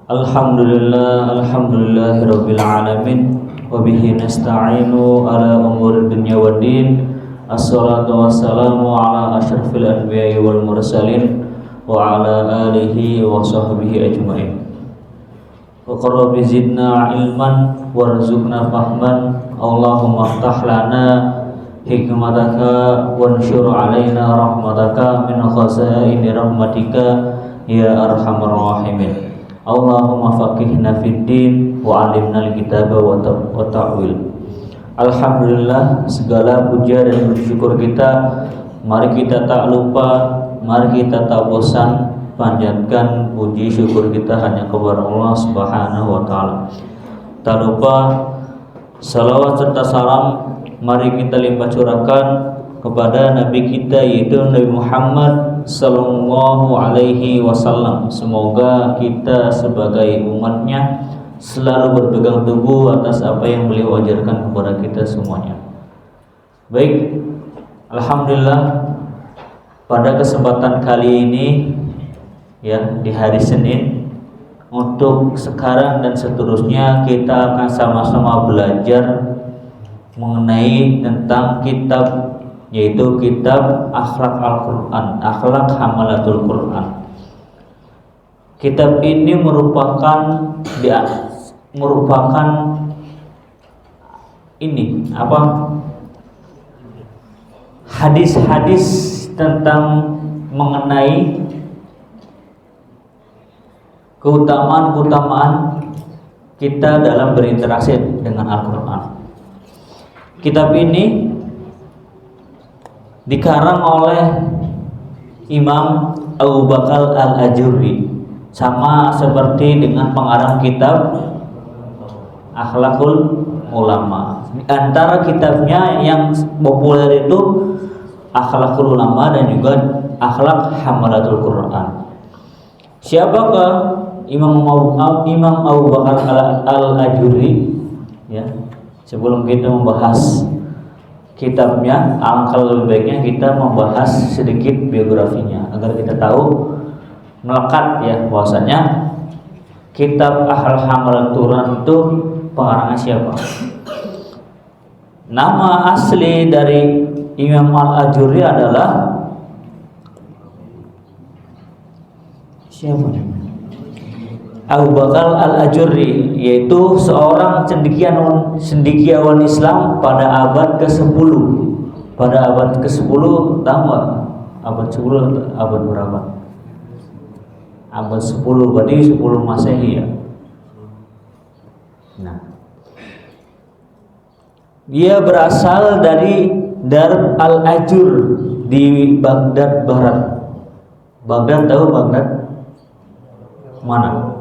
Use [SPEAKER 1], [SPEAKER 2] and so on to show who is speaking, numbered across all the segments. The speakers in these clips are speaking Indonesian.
[SPEAKER 1] Alhamdulillahirabbil alamin wa bihi nasta'inu ala umuri dunya waddin. Assalatu wassalamu ala asyrafil anbiya'i wal mursalin wa ala alihi wa sahbihi ajmain. Wa qarrabi zidna ilman warzuqna fahman. Allahumma aftah lana hikmataka wansyur alaina rahmataka min khazaini rahmatika ya arhamar rahimin. Allahumma faqihna fid din wa 'allimna al-kitaba wa ta'wil. Alhamdulillah, segala puja dan bersyukur kita mari kita tak lupa, mari kita tak bosan panjatkan puji syukur kita hanya kepada Allah Subhanahu wa taala. Tak lupa salawat serta salam mari kita limpah curahkan kepada Nabi kita yaitu Nabi Muhammad sallallahu alaihi wasallam. Semoga kita sebagai umatnya selalu berpegang teguh atas apa yang beliau ajarkan kepada kita semuanya. Baik, alhamdulillah pada kesempatan kali ini ya di hari Senin, untuk sekarang dan seterusnya kita akan sama-sama belajar mengenai tentang kitab, yaitu kitab Akhlak Al-Quran, Akhlak Hamalatul Quran. Kitab ini merupakan hadis-hadis tentang mengenai keutamaan kita dalam berinteraksi dengan Al-Quran. Kitab ini dikarang oleh Imam Abu Bakar Al-Ajurri, sama seperti dengan pengarang kitab Akhlakul Ulama. Di antara kitabnya yang populer itu Akhlakul Ulama dan juga Akhlak Hamalatul Quran. Siapakah Imam Abu Bakar Al-Ajurri? Ya, sebelum kita membahas kitabnya, alangkah lebih baiknya kita membahas sedikit biografinya agar kita tahu melekat ya bahwasanya kitab Akhlak Hamalatul Quran itu pengarangnya siapa. Nama asli dari Imam Al-Ajurri adalah siapa? Abu Bakar Al-Ajurri, yaitu seorang cendekiawan Islam pada abad ke-10. Pada abad ke-10, tahu nggak? Abad 10 abad berapa? Abad 10, berarti 10 Masehi ya. Nah, dia berasal dari Dar Al-Ajur di Baghdad Barat. Baghdad, tahu Baghdad? Mana?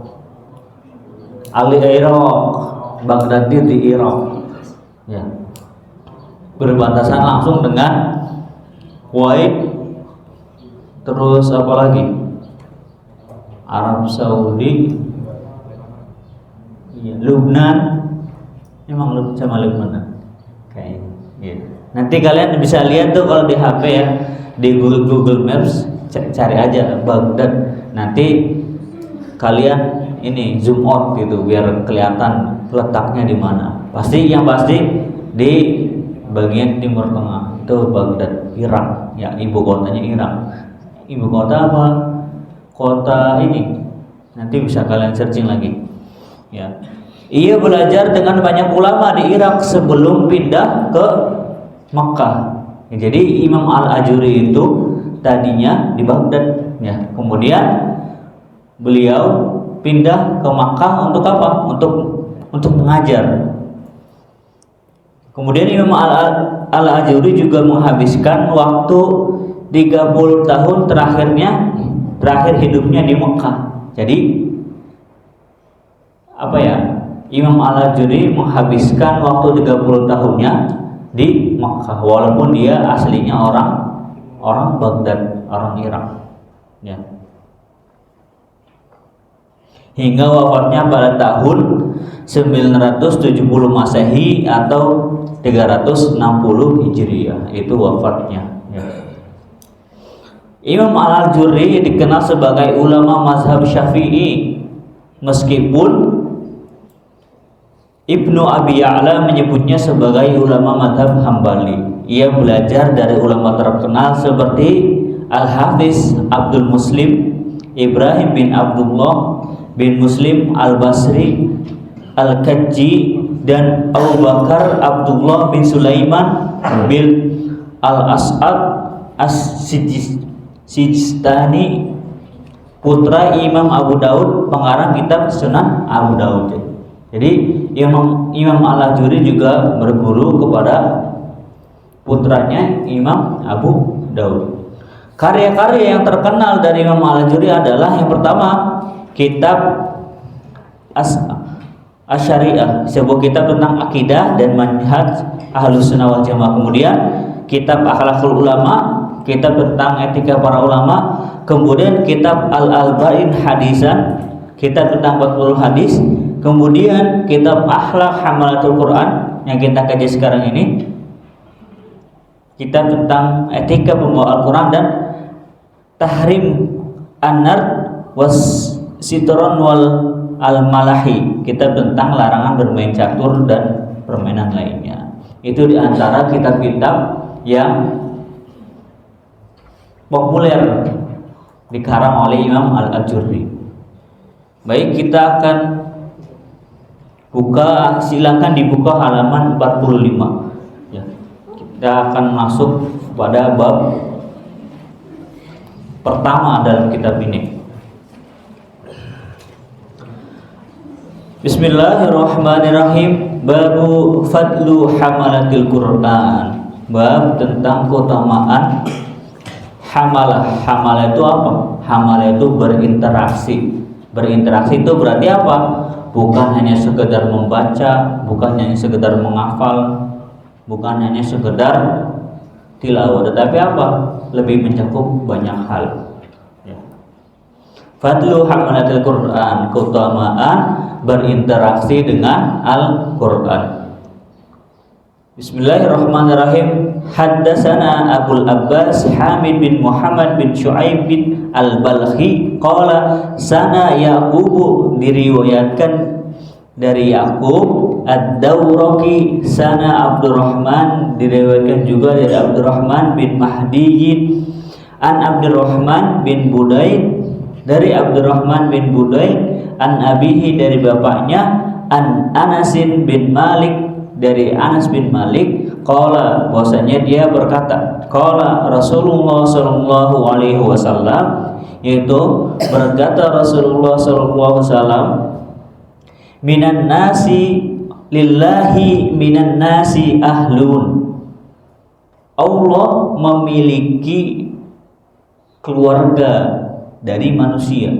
[SPEAKER 1] Al-Iraq, Baghdad di Irak. Ya. Berbatasan langsung dengan Kuwait. Terus apa lagi? Arab Saudi. Ya, Lubnan. Emang sama Lubnan. Kayak ya. Nanti kalian bisa lihat tuh kalau di HP ya, di Google Maps cari aja Baghdad. Nanti kalian ini zoom out gitu biar kelihatan letaknya di mana. Pasti di bagian timur tengah itu Baghdad, Irak. Ya, ibu kotanya Irak. Ibu kota apa? Kota ini. Nanti bisa kalian searching lagi. Ya. Ia belajar dengan banyak ulama di Irak sebelum pindah ke Makkah. Ya, jadi Imam Al-Ajurri itu tadinya di Baghdad ya. Kemudian beliau pindah ke Makkah untuk apa? Untuk mengajar. Kemudian Imam Al-Ajurri juga menghabiskan waktu 30 tahun terakhir hidupnya di Makkah. Jadi apa ya? Imam Al-Ajurri menghabiskan waktu 30 tahunnya di Makkah walaupun dia aslinya orang Baghdad, orang Irak. Ya. Hingga wafatnya pada tahun 970 Masehi atau 360 Hijriah, itu wafatnya ya. Imam Al-Ajurri dikenal sebagai ulama mazhab Syafi'i. meskipun Ibnu Abi Ya'la menyebutnya sebagai ulama madhab Hambali. Ia belajar dari ulama terkenal seperti Al-Hafiz Abdul Muslim, Ibrahim bin Abdullah bin Muslim Al-Basri, Al-Kajji, dan Abu Bakar Abdullah bin Sulaiman bin Al-As'ad As-Sijistani, putra Imam Abu Daud, pengarang kitab Sunan Abu Daud. Jadi Imam Al-Ajuri juga berguru kepada putranya Imam Abu Daud. Karya-karya yang terkenal dari Imam Al-Ajuri adalah yang pertama kitab Asy-Syariah, sebuah kitab tentang akidah dan manhaj Ahlus Sunnah wal Jamaah. Kemudian kitab Akhlaqul Ulama, kitab tentang etika para ulama. Kemudian kitab Al-Alba'in Hadisan, kitab tentang 40 hadis. Kemudian kitab Akhlaq Hamalatul Quran yang kita kaji sekarang ini, kitab tentang etika pembawa Al-Quran. Dan Tahrim An-Nar was Sitron wal Al-Malahi, kitab tentang larangan bermain catur dan permainan lainnya. Itu diantara kitab-kitab yang populer dikarang oleh Imam Al-Ajuri. Baik, kita akan buka, silakan dibuka halaman 45 ya. Kita akan masuk pada bab pertama dalam kitab ini. Bismillahirrahmanirrahim. Babu fadlu hamalatil Quran. Bab tentang keutamaan hamalah. Hamalah itu apa? Hamalah itu berinteraksi. Berinteraksi itu berarti apa? Bukan hanya sekedar membaca, bukan hanya sekedar menghafal, bukan hanya sekedar tilawah, tetapi apa? Lebih mencakup banyak hal. Ya. Fadlu hamalatil Quran, keutamaan berinteraksi dengan Al-Quran. Bismillahirrahmanirrahim. Haddatsana Abul Abbas Hamid bin Muhammad bin Syu'aib bin Al-Balkhi qala sana Yaqub, diriwayatkan dari Yaqub Ad-Dawraqi, sana Abdurrahman, diriwayatkan juga dari Abdurrahman bin Mahdi an Abdurrahman bin Budai, dari Abdurrahman bin Budai an abihi, dari bapaknya, an Anasin bin Malik, dari Anas bin Malik, qala, bahwasanya dia berkata, qala Rasulullah sallallahu alaihi wasallam, yaitu berkata Rasulullah sallallahu alaihi wasallam, minan nasi lillahi minan nasi ahlun. Allah memiliki keluarga dari manusia.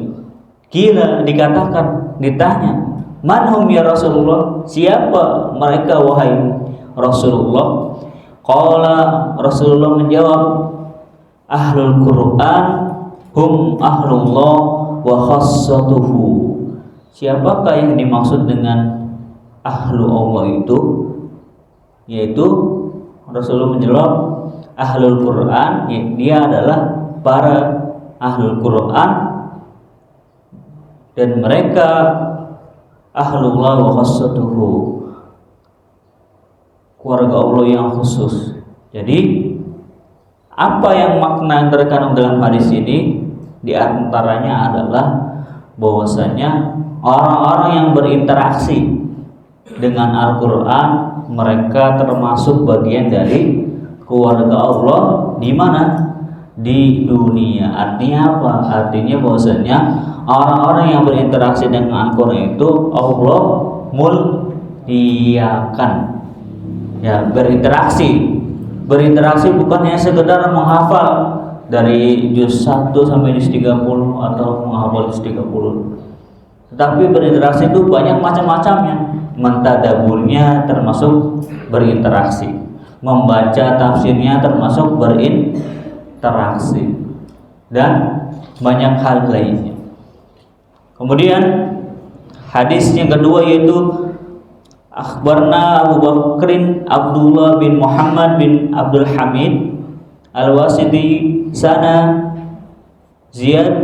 [SPEAKER 1] Kila, dikatakan, ditanya, manhum ya Rasulullah, siapa mereka wahai Rasulullah? Qala, Rasulullah menjawab, ahlul Quran hum ahlullah wa khassatuhu. Siapakah yang dimaksud dengan ahlu Allah itu? Yaitu Rasulullah menjawab, ahlul Quran, dia adalah para ahlul Quran dan mereka ahlullah wa khassatuhu, keluarga Allah yang khusus. Jadi apa yang makna yang terkandung dalam hadis ini? Di antaranya adalah bahwasanya orang-orang yang berinteraksi dengan Al-Quran, mereka termasuk bagian dari keluarga Allah. Di mana? Di dunia. Artinya apa? Artinya bahwasanya orang-orang yang berinteraksi dengan Al-Quran itu Allah muliakan. Ya, berinteraksi. Berinteraksi bukan hanya sekedar menghafal dari juz 1 sampai juz 30 atau menghafal juz 30. Tetapi berinteraksi itu banyak macam-macamnya. Mentadaburnya termasuk berinteraksi. Membaca tafsirnya termasuk berinteraksi. Dan banyak hal lainnya. Kemudian hadis yang kedua yaitu akhbarna Abu Bakrin Abdullah bin Muhammad bin Abdul Hamid Al-Wasiti, sana Ziyad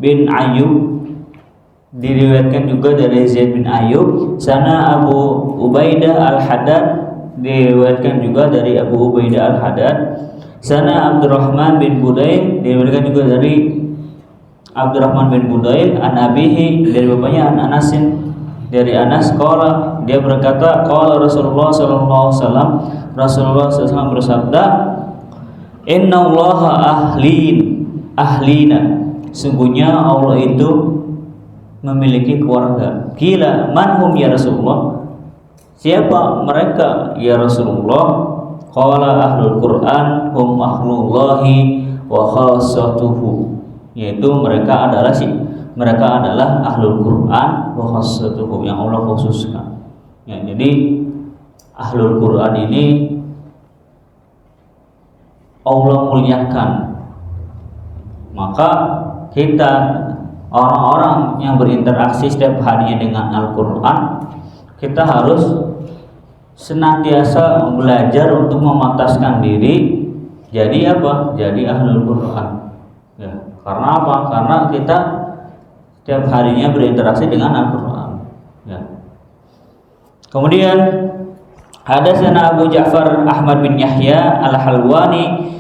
[SPEAKER 1] bin Ayyub diriwayatkan juga dari Zaid bin Ayyub. Sana Abu Ubaidah al-Haddad, diriwayatkan juga dari Abu Ubaidah al-Haddad. Sana Abdurrahman bin Budail, diriwayatkan juga dari Abdurrahman bin Budail an abihi, dari bapaknya, an Anasin, dari Anas, qala, dia berkata, qala Rasulullah sallallahu alaihi wasallam, Rasulullah SAW bersabda, innallaha ahlina, sungguhnya Allah itu memiliki keluarga. Qila manhum ya Rasulullah, siapa mereka ya Rasulullah? Qala ahlul Quran hum ahlullahi wa khassatuhu, yaitu mereka adalah ahlul Quran wa khassatuhu, yang Allah khususkan. Ya, jadi ahlul Quran ini Allah muliakan. Maka kita orang-orang yang berinteraksi setiap harinya dengan Al-Quran, kita harus senantiasa belajar untuk memataskan diri jadi apa? Jadi ahlul Quran. Ya, karena apa? Karena kita setiap harinya berinteraksi dengan Al-Quran. Ya. Kemudian hadatsana Abu Ja'far Ahmad bin Yahya al-Halwani,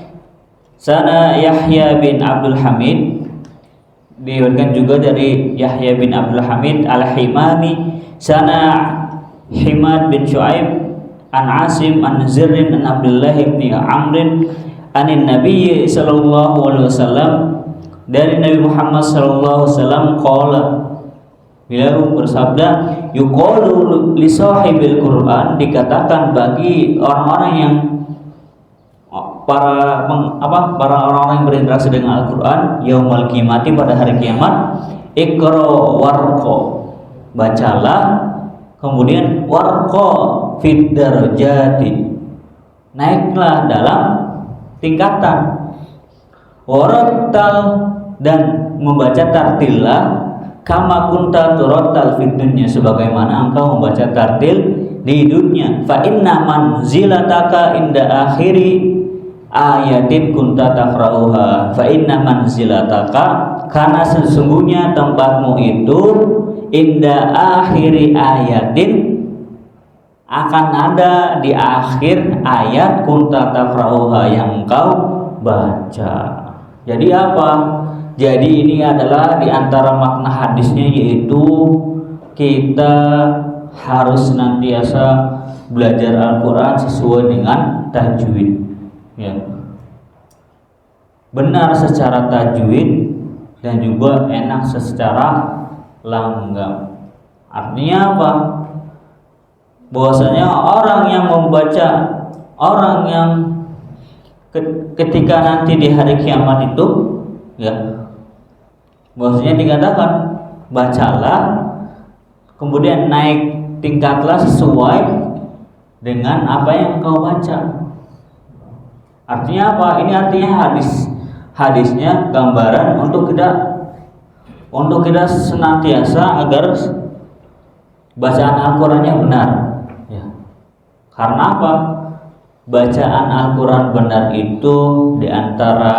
[SPEAKER 1] sana Yahya bin Abdul Hamid, diriwayatkan juga dari Yahya bin Abdul Hamid al-Himami, sana Himad bin Shu'aib an Asim an Zirrin an Abdullah bin Amrin anin Nabi sallallahu alaihi wasallam, dari Nabi Muhammad sallallahu alaihi wasallam, qala, beliau bersabda, yuqalu li sahibil Quran, dikatakan bagi orang-orang yang para orang-orang yang berinteraksi dengan Al-Quran, yaumul qiyamati, pada hari kiamat, iqra warqa, bacalah, kemudian warqa fid darajati, naiklah dalam tingkatan, warattal, dan membaca tartillah, kama kunta turattal fid dunya, sebagaimana engkau membaca tartil di dunia. Fa inna manzilataka inda akhiri ayatin kunta taqra'uha, fa inna manzilataka, karena sesungguhnya tempatmu itu, inda akhiri ayatin, akan ada di akhir ayat, kunta taqra'uha, yang engkau baca. Jadi apa? Jadi ini adalah di antara makna hadisnya, yaitu kita harus senantiasa belajar Al-Quran sesuai dengan tajwid. Ya. Benar secara tajwid dan juga enak secara langgam. Artinya apa? Bahwasanya orang yang membaca, orang yang ketika nanti di hari kiamat itu, ya, bahwasanya dikatakan bacalah, kemudian naik tingkatlah sesuai dengan apa yang kau baca. Artinya apa? Ini artinya hadisnya gambaran untuk kita senantiasa agar bacaan Al-Qurannya benar. Ya. Karena apa? Bacaan Al-Quran benar itu diantara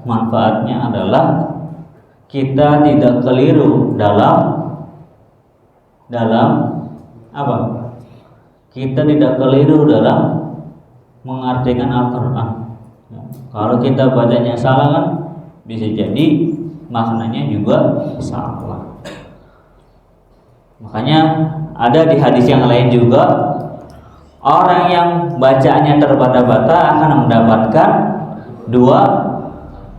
[SPEAKER 1] manfaatnya adalah kita tidak keliru dalam apa? Kita tidak keliru dalam mengartikan Al-Quran. Ya. Kalau kita bacanya salah kan bisa jadi maknanya juga salah. Makanya ada di hadis yang lain juga, orang yang bacaannya terbata-bata akan mendapatkan 2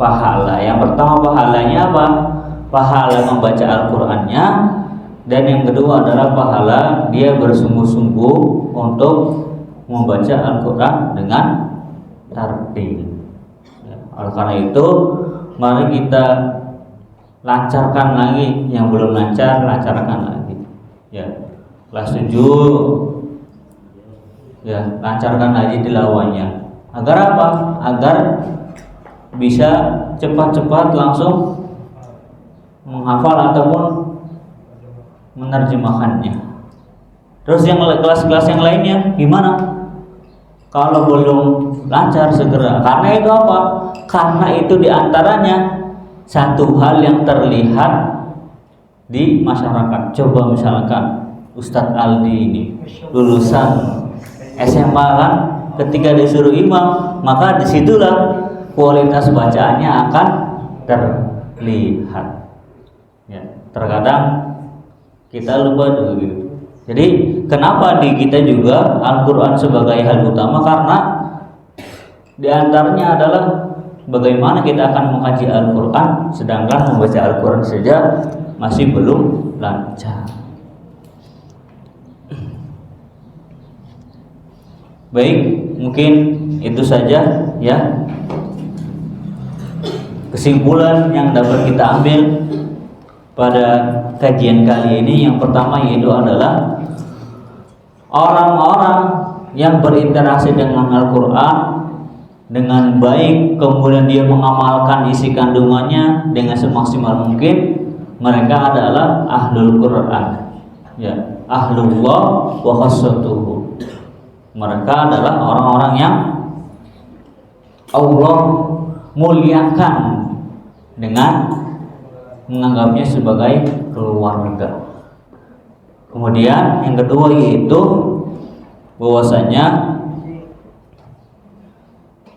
[SPEAKER 1] pahala. Yang pertama pahalanya apa? Pahala membaca Al-Qurannya, dan yang kedua adalah pahala dia bersungguh-sungguh untuk membaca Al-Quran dengan tartil. Ya, oleh karena itu mari kita lancarkan lagi, yang belum lancar lancarkan lagi. Ya, kelas 7 ya, lancarkan lagi tilawahnya. Agar apa? Agar bisa cepat-cepat langsung menghafal ataupun menerjemahkannya. Terus yang kelas-kelas yang lainnya gimana? Kalau belum lancar segera. Karena itu apa? Karena itu diantaranya satu hal yang terlihat di masyarakat. Coba misalkan Ustadz Aldi ini lulusan SMA kan, ketika disuruh imam, maka disitulah kualitas bacaannya akan terlihat. Ya, terkadang kita lupa dulu gitu. Jadi kenapa di kita juga Al-Quran sebagai hal utama, karena diantaranya adalah bagaimana kita akan mengkaji Al-Quran, sedangkan membaca Al-Quran saja masih belum lancar. Baik, mungkin itu saja ya kesimpulan yang dapat kita ambil pada kajian kali ini. Yang pertama yaitu adalah orang-orang yang berinteraksi dengan Al-Quran dengan baik, kemudian dia mengamalkan isi kandungannya dengan semaksimal mungkin, mereka adalah ahlul Quran, ya, ahlullah wa khassatuhu. Mereka adalah orang-orang yang Allah muliakan dengan menganggapnya sebagai keluarga. Kemudian yang kedua yaitu bahwasanya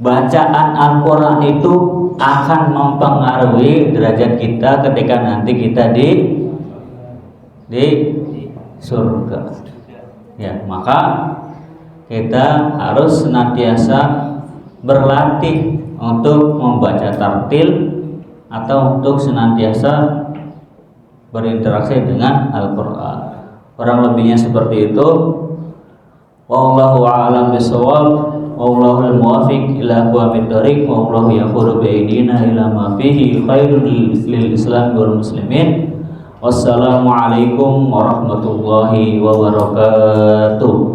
[SPEAKER 1] bacaan Al-Quran itu akan mempengaruhi derajat kita ketika nanti kita di surga. Ya, maka kita harus senantiasa berlatih untuk membaca tartil atau untuk senantiasa berinteraksi dengan Al-Quran. Kurang lebihnya seperti itu. Wallahu a'lam bishawab. Wallahul muwaffiq ila aqwamit thoriq. Wallahu yaqulu bi aydina ila ma fihi khairul lil Islam wal muslimin. Wassalamualaikum warahmatullahi wabarakatuh.